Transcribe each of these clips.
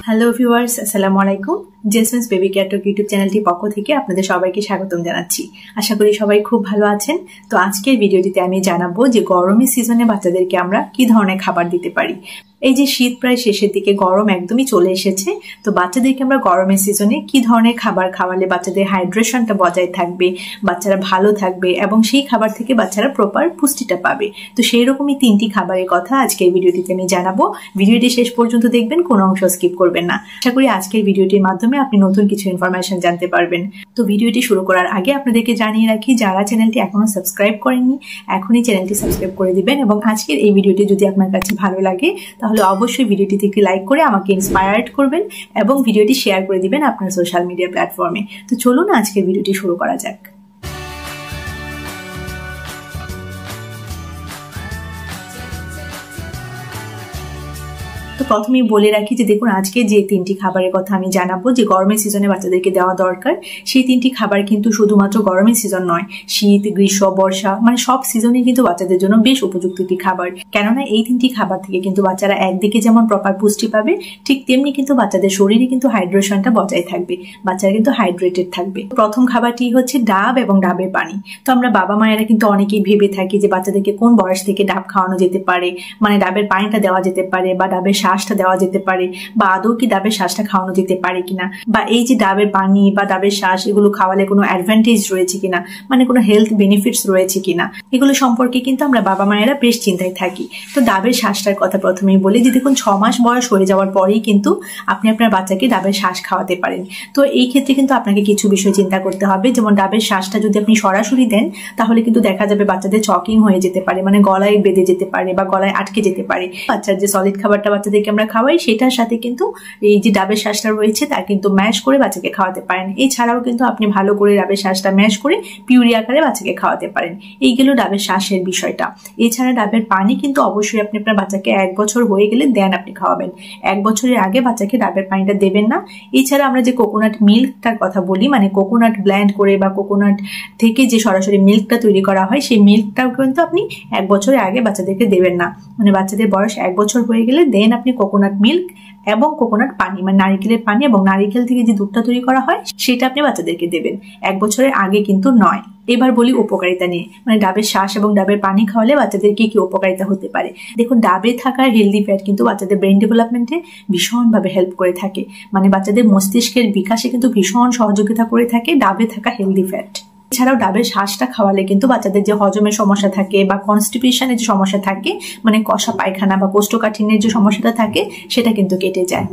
Hello viewers, আসসালামু আলাইকুম। জেসমিনস baby care টক YouTube চ্যানেলটি পক্ষ থেকে আপনাদের সবাইকে স্বাগতম জানাচ্ছি। আশা করি সবাই খুব ভালো আছেন। তো আজকের ভিডিওটিতে আমি জানাবো যে গরমের সিজনে বাচ্চাদেরকে আমরা কি ধরনের খাবার দিতে পারি। এই যে শীত প্রায় শেষের দিকে, গরম একদমই চলে এসেছে, তো বাচ্চাদেরকে আমরা গরমের সিজনে কি ধরনের খাবার খাওয়ালে বাচ্চাদের হাইড্রেশনটা বজায় থাকবে, বাচ্চারা ভালো থাকবে এবং সেই খাবার থেকে বাচ্চারা প্রপার পুষ্টিটা পাবে। তো সেই রকমই 3টি খাবারের কথা আজকের ভিডিওটিতে আমি জানাবো। ভিডিওটি শেষ পর্যন্ত দেখবেন, কোনো অংশ স্কিপ করবেন না। আশা করি আজকের ভিডিওটির মাধ্যমে আপনি নতুন কিছু ইনফরমেশন জানতে পারবেন। তো ভিডিওটি শুরু করার আগে আপনাদেরকে জানিয়ে রাখি, যারা চ্যানেলটি এখনো সাবস্ক্রাইব করেননি এখনই চ্যানেলটি সাবস্ক্রাইব করে দিবেন এবং আজকের এই ভিডিওটি যদি আপনার কাছে ভালো লাগে তাহলে অবশ্যই ভিডিওটিতে একটি লাইক করে আমাকে ইন্সপায়ার্ড করবেন এবং ভিডিওটি শেয়ার করে দিবেন আপনার সোশ্যাল মিডিয়া প্ল্যাটফর্মে। তো চলুন আজকের ভিডিওটি শুরু করা যাক। তো প্রথমেই বলে রাখি যে দেখুন, আজকে যে 3টি খাবারের কথা আমি জানাবো যে গরমের সিজনে বাচ্চাদেরকে দেওয়া দরকার, সেই 3টি খাবার কিন্তু শুধুমাত্র গরমের সিজন নয়, শীত, গ্রীষ্ম, বর্ষা মানে সব সিজনে কিন্তু বাচ্চাদের জন্য বেশ উপযুক্ত একটি খাবার। কেননা এই 3টি খাবার থেকে কিন্তু বাচ্চারা একদিকে যেমন প্রপার পুষ্টি পাবে, ঠিক তেমনি কিন্তু বাচ্চাদের শরীরে কিন্তু হাইড্রেশনটা বজায় থাকবে, বাচ্চারা কিন্তু হাইড্রেটেড থাকবে। প্রথম খাবারটি হচ্ছে ডাব এবং ডাবের পানি। তো আমরা বাবা মায়েরা কিন্তু অনেকেই ভেবে থাকি যে বাচ্চাদেরকে কোন বয়স থেকে ডাব খাওয়ানো যেতে পারে, মানে ডাবের পানিটা দেওয়া যেতে পারে বা ডাবের শ্বাসটা দেওয়া যেতে পারে, বা আদৌ কি ডাবের শ্বাসটা খাওয়ানো যেতে পারে কিনা, বা এই যে ডাবের পানি বা ডাবের শ্বাস এগুলো খাওয়ালে কোনো অ্যাডভান্টেজ রয়েছে কিনা, মানে কোনো হেলথ বেনিফিটস রয়েছে কিনা, এগুলো সম্পর্কে কিন্তু আমরা বাবা মায়েরা বেশ চিন্তায় থাকি। তো ডাবের শ্বাসটার কথা প্রথমেই বলি যে দেখুন, 6 মাস বয়স হয়ে যাওয়ার পরেই কিন্তু আপনি আপনার বাচ্চাকে ডাবের শ্বাস খাওয়াতে পারেন। তো এই ক্ষেত্রে কিন্তু আপনাকে কিছু বিষয় চিন্তা করতে হবে। যেমন ডাবের শ্বাসটা যদি আপনি সরাসরি দেন তাহলে কিন্তু দেখা যাবে বাচ্চাদের চকিং হয়ে যেতে পারে, মানে গলায় বেঁধে যেতে পারে বা গলায় আটকে যেতে পারে। বাচ্চার যে সলিড খাবারটা বাচ্চাদেরকে আমরা খাওয়াই সেটার সাথে কিন্তু এই যে ডাবের শ্বাসটা রয়েছে তা কিন্তু ম্যাশ করে বাচ্চাকে খাওয়াতে পারেন। এছাড়াও কিন্তু আপনি ভালো করে ডাবের শ্বাসটা ম্যাশ করে পিউরি আকারে বাচ্চাকে খাওয়াতে পারেন। এই গেল ডাবের শ্বাসের বিষয়টা। এছাড়া ডাবের পানি কিন্তু অবশ্যই আপনি আপনার বাচ্চাকে 1 বছর হয়ে গেলে দেন আপনি খাওয়াবেন। 1 বছরের আগে বাচ্চাকে ডাবের পানিটা দেবেন না। এছাড়া আমরা যে কোকোনাট মিল্কটার কথা বলি, মানে কোকোনাট ব্লেন্ড করে বা কোকোনাট থেকে যে সরাসরি মিল্কটা তৈরি করা হয়, সেই মিল্কটাও কিন্তু আপনি 1 বছরের আগে বাচ্চাদেরকে দেবেন না। মানে বাচ্চাদের বয়স 1 বছর হয়ে গেলে দেন আপনি কোকোনাট মিল্ক এবং কোকোনাট পানি, মানে নারিকেলের পানি এবং নারিকেল থেকে যে দুধটা তৈরি করা হয় সেটা আপনি বাচ্চাদেরকে দেবেন, 1 বছরের আগে কিন্তু নয়। এবার বলি উপকারিতা নিয়ে, মানে ডাবের শ্বাস এবং ডাবের পানি খাওয়ালে বাচ্চাদের কি কি উপকারিতা হতে পারে। দেখুন, ডাবে থাকা হেলদি ফ্যাট কিন্তু বাচ্চাদের ব্রেন ডেভেলপমেন্টে ভীষণভাবে হেল্প করে থাকে, মানে বাচ্চাদের মস্তিষ্কের বিকাশে কিন্তু ভীষণ সহযোগিতা করে থাকে ডাবে থাকা হেলদি ফ্যাট। এছাড়াও ডাবের শ্বাসটা খাওয়ালে কিন্তু বাচ্চাদের যে হজমের সমস্যা থাকে বা কনস্টিপেশনের যে সমস্যা থাকে, মানে কষা পায়খানা বা কোষ্ঠকাঠিন্যের যে সমস্যাটা থাকে সেটা কিন্তু কেটে যায়।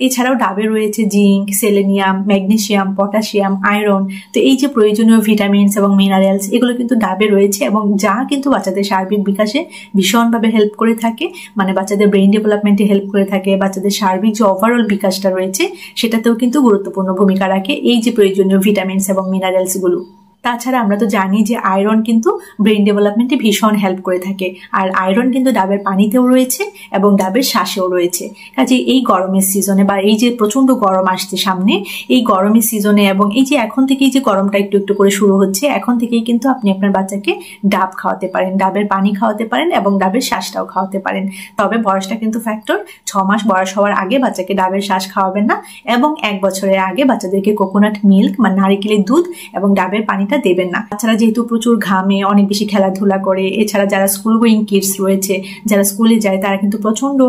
এছাড়াও ডাবে রয়েছে zinc, selenium, magnesium, potassium, iron. তো এই যে প্রয়োজনীয় ভিটামিনস এবং মিনারেলস এগুলো কিন্তু ডাবে রয়েছে এবং যা কিন্তু বাচ্চাদের সার্বিক বিকাশে ভীষণভাবে হেল্প করে থাকে, মানে বাচ্চাদের ব্রেন ডেভেলপমেন্টে হেল্প করে থাকে, বাচ্চাদের সার্বিক যে ওভারঅল বিকাশটা রয়েছে সেটাতেও কিন্তু গুরুত্বপূর্ণ ভূমিকা রাখে এই যে প্রয়োজনীয় ভিটামিনস এবং মিনারেলস গুলো। তাছাড়া আমরা তো জানি যে আয়রন কিন্তু ব্রেন ডেভেলপমেন্টে ভীষণ হেল্প করে থাকে, আর আয়রন কিন্তু ডাবের পানিতেও রয়েছে এবং ডাবের শ্বাসেও রয়েছে। কাজে এই গরমের সিজনে বা এই যে প্রচন্ড গরম আসছে সামনে, এই গরমের সিজনে এবং এই যে এখন থেকেই যে গরমটা একটু একটু করে শুরু হচ্ছে, এখন থেকেই কিন্তু আপনি আপনার বাচ্চাকে ডাব খাওয়াতে পারেন, ডাবের পানি খাওয়াতে পারেন এবং ডাবের শ্বাসটাও খাওয়াতে পারেন। তবে বয়সটা কিন্তু ফ্যাক্টর, 6 মাস বয়স হওয়ার আগে বাচ্চাকে ডাবের শ্বাস খাওয়াবেন না এবং 1 বছরের আগে বাচ্চাদেরকে কোকোনাট মিল্ক বা নারিকেলের দুধ এবং ডাবের পানিটা দেবেন না। তাছাড়া যেহেতু প্রচুর ঘামে, অনেক বেশি খেলাধুলা করে, এছাড়া যারা স্কুল গোয়িং কিডস রয়েছে, যারা স্কুলে যায় তারা কিন্তু প্রচন্ড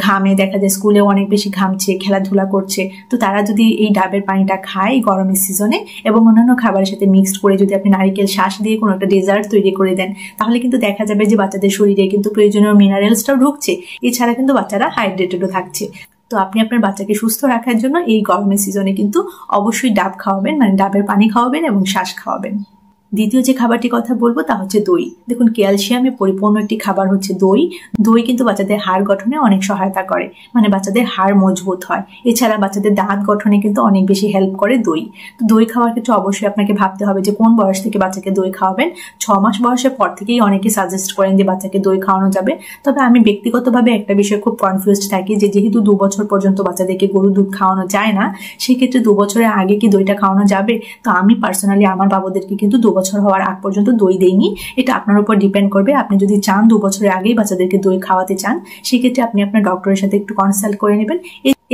ঘামে, দেখা যায় স্কুলে অনেক বেশি ঘামছে, খেলাধুলা করছে। তো তারা যদি এই ডাবের পানিটা খায় গরমের সিজনে এবং অন্যান্য খাবারের সাথে মিক্সড করে যদি আপনি নারিকেল শ্বাস দিয়ে কোনো একটা ডেজার্ট তৈরি করে দেন, তাহলে কিন্তু দেখা যাবে যে বাচ্চাদের শরীরে কিন্তু প্রয়োজনীয় মিনারেলসটাও ঢুকছে, এছাড়া কিন্তু বাচ্চারা হাইড্রেটেডও থাকছে। তো আপনি আপনার বাচ্চাকে সুস্থ রাখার জন্য এই গরমের সিজনে কিন্তু অবশ্যই ডাব খাওয়াবেন, মানে ডাবের পানি খাওয়াবেন এবং শ্বাস খাওয়াবেন। দ্বিতীয় যে খাবারটি কথা বলবো তা হচ্ছে দই। দেখুন, ক্যালসিয়ামে পরিপূর্ণ একটি খাবার হচ্ছে দই। দই কিন্তু বাচ্চাদের হাড় গঠনে অনেক সহায়তা করে, মানে বাচ্চাদের হাড় মজবুত হয়। এছাড়া বাচ্চাদের দাঁত গঠনে কিন্তু অনেক বেশি হেল্প করে দই। তো দই খাওয়ার ক্ষেত্রে অবশ্যই আপনাকে ভাবতে হবে যে কোন বয়স থেকে বাচ্চাকে দই খাওয়াবেন। 6 মাস বয়সের পর থেকেই অনেকে সাজেস্ট করেন যে বাচ্চাকে দই খাওয়ানো যাবে। তবে আমি ব্যক্তিগতভাবে একটা বিষয় খুব কনফিউজড থাকি যে যেহেতু 2 বছর পর্যন্ত বাচ্চাদেরকে গরুর দুধ খাওয়ানো যায় না, সেক্ষেত্রে 2 বছরের আগে কি দইটা খাওয়ানো যাবে। তো আমি পার্সোনালি আমার বাবুদেরকে কিন্তু 2 বছর হওয়ার আগ পর্যন্ত দই দেইনি। এটা আপনার উপর ডিপেন্ড করবে। আপনি যদি চান 2 বছরের আগেই বাচ্চাদেরকে দই খাওয়াতে চান, সেক্ষেত্রে আপনি আপনার ডক্টরের সাথে একটু কনসাল্ট করে নেবেন।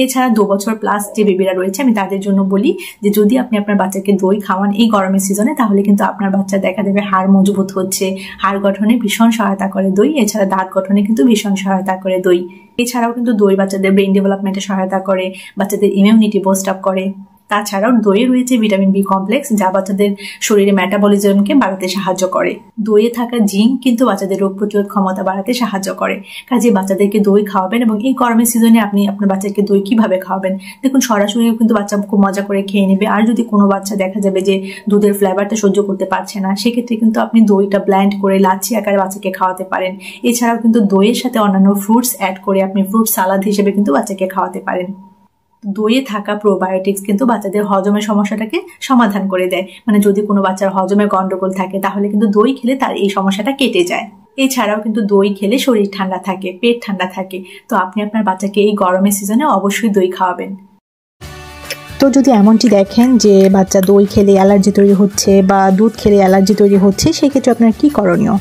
এছাড়া 2 বছর প্লাস যে বেবিরা রয়েছে, আমি তাদের জন্য বলি যে যদি আপনি আপনার বাচ্চাকে দই খাওয়ান এই গরমের সিজনে, তাহলে কিন্তু আপনার বাচ্চা দেখা দেবে হাড় মজবুত হচ্ছে, হাড় গঠনে ভীষণ সহায়তা করে দই। এছাড়া দাঁত গঠনে কিন্তু ভীষণ সহায়তা করে দই। এছাড়াও কিন্তু দই বাচ্চাদের ব্রেইন ডেভেলপমেন্টে সহায়তা করে, বাচ্চাদের ইমিউনিটি বুস্ট আপ করে। তাছাড়াও দইয়ে রয়েছে ভিটামিন বি কমপ্লেক্স, যা বাচ্চাদের শরীরে মেটাবলিজমকে বাড়াতে সাহায্য করে। দইয়ে থাকা জিঙ্ক কিন্তু বাচ্চাদের রোগ প্রতিরোধ ক্ষমতা বাড়াতে সাহায্য করে। কাজে বাচ্চাদেরকে দই খাওয়াবেন। এবং এই গরমের সিজনে আপনি আপনার বাচ্চাকে দই কিভাবে খাওয়াবেন? দেখুন, সরাসরিও কিন্তু বাচ্চা খুব মজা করে খেয়ে নেবে। আর যদি কোনো বাচ্চা দেখা যাবে যে দুধের ফ্লেভারটা সহ্য করতে পারছে না, সেক্ষেত্রে কিন্তু আপনি দইটা ব্লেন্ড করে লাচ্ছি আকারে বাচ্চাকে খাওয়াতে পারেন। এছাড়াও কিন্তু দইয়ের সাথে অন্যান্য ফ্রুটস অ্যাড করে আপনি ফ্রুট সালাদ হিসেবে কিন্তু বাচ্চাকে খাওয়াতে পারেন। দইয়ে থাকা প্রোবায়োটিক্স কিন্তু বাচ্চাদের হজমের সমস্যাটাকে সমাধান করে দেয়। মানে যদি কোনো বাচ্চার হজমে গন্ডগোল থাকে, তাহলে কিন্তু দই খেলে তার এই সমস্যাটা কেটে যায়। এছাড়াও কিন্তু দই খেলে শরীর ঠান্ডা থাকে, পেট ঠান্ডা থাকে। তো আপনি আপনার বাচ্চাকে এই গরমের সিজনে অবশ্যই দই খাওয়াবেন। তো যদি এমনটি দেখেন যে বাচ্চা দই খেলে অ্যালার্জি তৈরি হচ্ছে বা দুধ খেলে অ্যালার্জি তৈরি হচ্ছে, সেক্ষেত্রে আপনার কি করণীয়?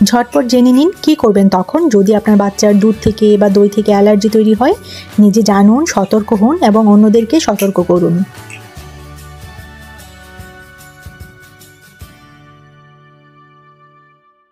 ঝটপট জেনে নিন কি করবেন তখন। যদি আপনার বাচ্চার দুধ থেকে বা দই থেকে অ্যালার্জি তৈরি হয়, নিজে জানুন, সতর্ক হন এবং অন্যদেরকে সতর্ক করুন।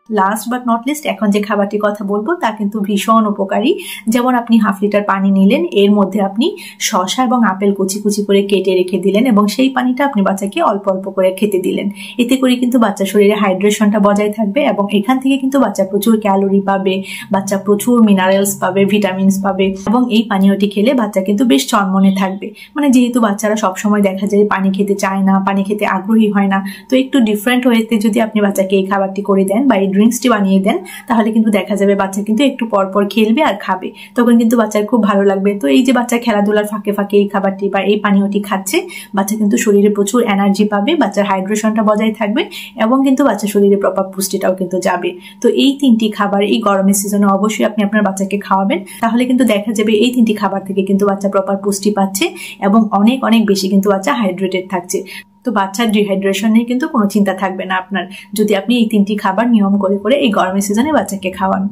লাস্ট বাট নট লিস্ট, এখন যে খাবারটির কথা বলবো তা কিন্তু ভীষণ উপকারী। যেমন আপনি হাফ লিটার পানি নিলেন, এর মধ্যে আপনি শসা এবং আপেল কুচি কুচি করে কেটে রেখে দিলেন এবং সেই পানিটা আপনি বাচ্চাকে অল্প অল্প করে খেতে দিলেন। এতে করে কিন্তু বাচ্চার শরীরে হাইড্রেশনটা বজায় থাকবে এবং এখান থেকে কিন্তু বাচ্চা প্রচুর ক্যালোরি পাবে, বাচ্চা প্রচুর মিনারেলস পাবে, ভিটামিনস পাবে। এবং এই পানীয়টি খেলে বাচ্চা কিন্তু বেশ চনমনে থাকবে। মানে যেহেতু বাচ্চারা সবসময় দেখা যায় পানি খেতে চায় না, পানি খেতে আগ্রহী হয় না, তো একটু ডিফারেন্ট ওয়েতে যদি আপনি বাচ্চাকে এই খাবারটি করে দেন বা ড্রিঙ্কসটি বানিয়ে দেন, তাহলে কিন্তু দেখা যাবে বাচ্চা কিন্তু একটু পর পর খেলবে আর খাবে। তখন কিন্তু বাচ্চার খুব ভালো লাগবে। তো এই যে বাচ্চা খেলাধুলার ফাঁকে ফাঁকে এই খাবারটি বা এই পানীয়টি খাচ্ছে, বাচ্চা কিন্তু শরীরে প্রচুর এনার্জি পাবে, বাচ্চার হাইড্রেশনটা বজায় থাকবে এবং কিন্তু বাচ্চার শরীরে প্রপার পুষ্টিটাও কিন্তু যাবে। তো এই 3টি খাবার এই গরমের সিজনে অবশ্যই আপনি আপনার বাচ্চাকে খাওয়াবেন। তাহলে কিন্তু দেখা যাবে এই 3টি খাবার থেকে কিন্তু বাচ্চা প্রপার পুষ্টি পাচ্ছে এবং অনেক অনেক বেশি কিন্তু বাচ্চা হাইড্রেটেড থাকছে। তো বাচ্চার ডিহাইড্রেশন নিয়ে কিন্তু কোনো চিন্তা থাকবে না আপনার, যদি আপনি এই 3টি খাবার নিয়ম করে করে এই গরমের সিজনে বাচ্চাকে খাওয়ান।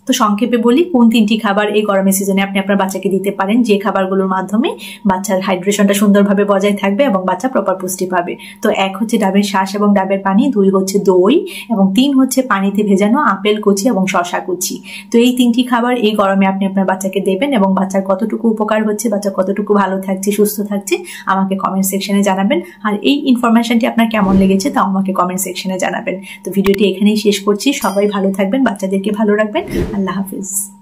তো সংক্ষেপে বলি, কোন 3টি খাবার এই গরমের সিজনে আপনি আপনার বাচ্চাকে দিতে পারেন, যে খাবারগুলোর মাধ্যমে বাচ্চার হাইড্রেশনটা সুন্দরভাবে বজায় থাকবে এবং বাচ্চা প্রপার পুষ্টি পাবে। তো 1 হচ্ছে ডাবের শাঁস এবং ডাবের পানি, 2 হচ্ছে দই এবং 3 হচ্ছে পানিতে ভেজানো আপেল কুচি এবং শসা কুচি। তো এই 3টি খাবার এই গরমে আপনি আপনার বাচ্চাকে দেবেন এবং বাচ্চার কতটুকু উপকার হচ্ছে, বাচ্চা কতটুকু ভালো থাকছে, সুস্থ থাকছে, আমাকে কমেন্ট সেকশনে জানাবেন। আর এই ইনফরমেশনটি আপনার কেমন লেগেছে তাও আমাকে কমেন্ট সেকশনে জানাবেন। তো ভিডিওটি এখানেই শেষ করছি। সবাই ভালো থাকবেন, বাচ্চাদেরকে ভালো রাখবেন। আল্লাহ হাফিজ।